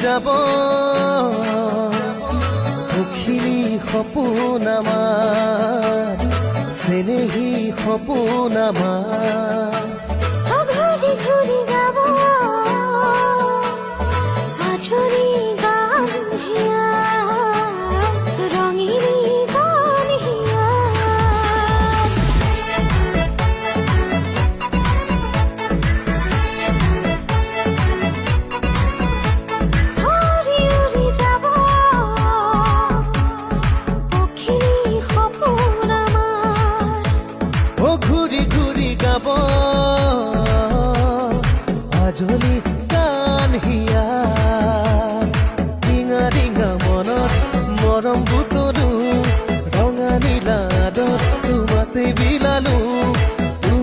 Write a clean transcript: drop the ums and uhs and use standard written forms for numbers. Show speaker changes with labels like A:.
A: যাব পখিলী সপোন আমাৰ চেনেহী সপোন আমাৰ
B: ঘূৰি ঘূৰি গাব আজৰি গান হিয়া ৰঙিনী গান হিয়া উৰি উৰি যাব পখিলী সপোন আমাৰ
A: ও ঘূৰি ঘূৰি গাব আজলি